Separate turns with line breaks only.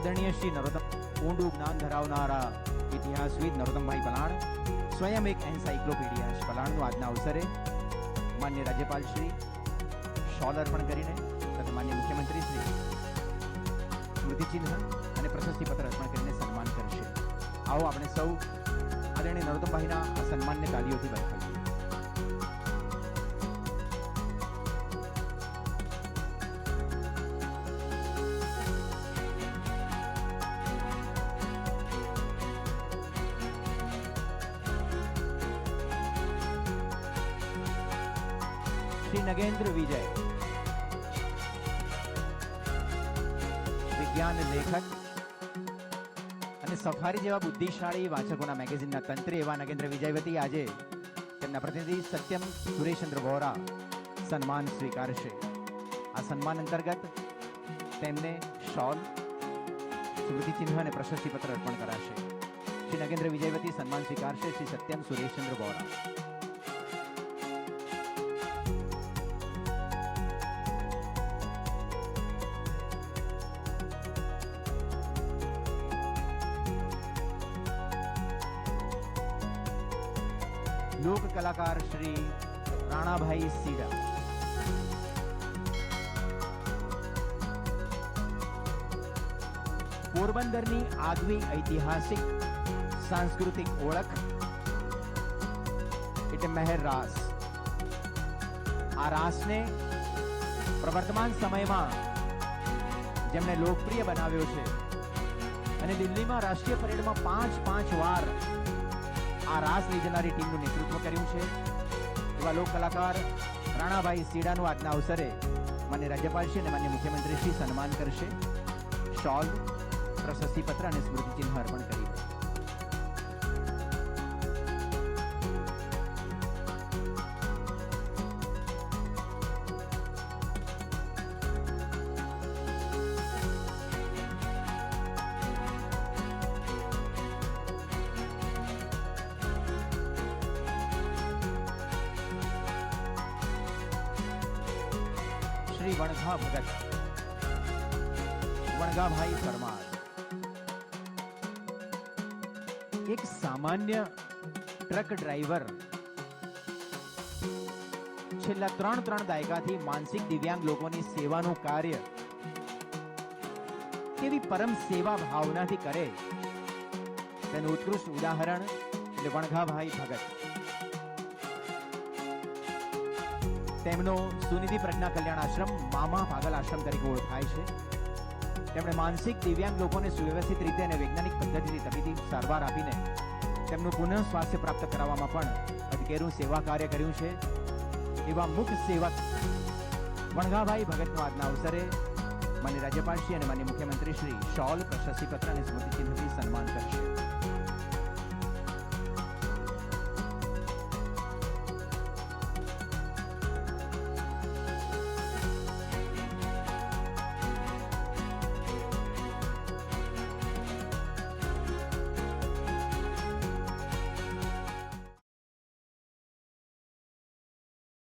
આદરણીય શ્રી નરોત્તમ ઊંડું જ્ઞાન ધરાવનારા ઇતિહાસવિદ નરોત્તમભાઈ પલાણ સ્વયં એક એન્સાઇક્લોપીડિયા છે. પલાણનું આજના અવસરે માન્ય રાજ્યપાલ શ્રી શોલ અર્પણ કરીને તથા માન્ય મુખ્યમંત્રી શ્રી સ્મૃતિચિહ્ન અને પ્રશસ્તિપત્ર અર્પણ કરીને સન્માન કરશે. આવો આપણે સૌ આદરણીય નરોત્તમભાઈના આ સન્માનને તાલીઓથી બરખાવીએ. શ્રી નગેન્દ્ર વિજય વિજ્ઞાન લેખક અને સફારી જેવા બુદ્ધિશાળી વાચકોના મેગેઝિનના તંત્રી એવા નગેન્દ્ર વિજય વતી આજે તેમના પ્રતિનિધિ સત્યમ સુરેશચંદ્ર વોરા સન્માન સ્વીકારશે. આ સન્માન અંતર્ગત તેમને શોલ, સ્મૃતિચિહ્ન અને પ્રશસ્તિપત્ર અર્પણ કરાશે. શ્રી નગેન્દ્ર વિજય વતી સન્માન સ્વીકારશે શ્રી સત્યમ સુરેશચંદ્ર વોરા. લોક કલાકાર શ્રી રાણાભાઈ સીડા, પોરબંદરની આગવી ઐતિહાસિક સાંસ્કૃતિક ઓળખ એટલે મહેર રાસ. આ રાસને પ્રવર્તમાન સમયમાં જેમણે લોકપ્રિય બનાવ્યો છે અને દિલ્હીમાં રાષ્ટ્રીય પરેડમાં 5 વાર આ રાસ લઈ જનારી ટીમનું નેતૃત્વ કર્યું છે એવા લોક કલાકાર રાણાભાઈ સીડાનું આજના અવસરે માન્ય રાજ્યપાલશ્રી અને માન્ય મુખ્યમંત્રીશ્રી સન્માન કરશે. શોલ, પ્રશસ્તિપત્ર અને સ્મૃતિચિહ્ન અર્પણ કરી. શ્રી વણઘા ભગત વણગાભાઈ પરમાર એક સામાન્ય ટ્રક ડ્રાઈવર છેલ્લા 3 દાયકાથી માનસિક દિવ્યાંગ લોકોની સેવાનું કાર્ય કેવી પરમ સેવા ભાવનાથી કરે તેનું ઉત્કૃષ્ટ ઉદાહરણ એટલે વણગાભાઈ ભગત. તેમનો સુનિધિ પ્રજ્ઞા કલ્યાણ આશ્રમ મામા પાગલ આશ્રમ તરીકે ઓળખાય છે. તેમણે માનસિક દિવ્યાંગ લોકોને સુવ્યવસ્થિત રીતે અને વૈજ્ઞાનિક પદ્ધતિથી તબીબી સારવાર આપીને તેમનું પુનઃ સ્વાસ્થ્ય પ્રાપ્ત કરાવવામાં પણ અધકેરું સેવા કાર્ય કર્યું છે. એવા મુખ્ય સેવક વણગાભાઈ ભગતનો આજના અવસરે માન્ય રાજ્યપાલશ્રી અને માન્ય મુખ્યમંત્રી શ્રી શોલ, પ્રશસ્તિપત્ર અને સ્મૃતિચિહ્નથી સન્માન કરશે.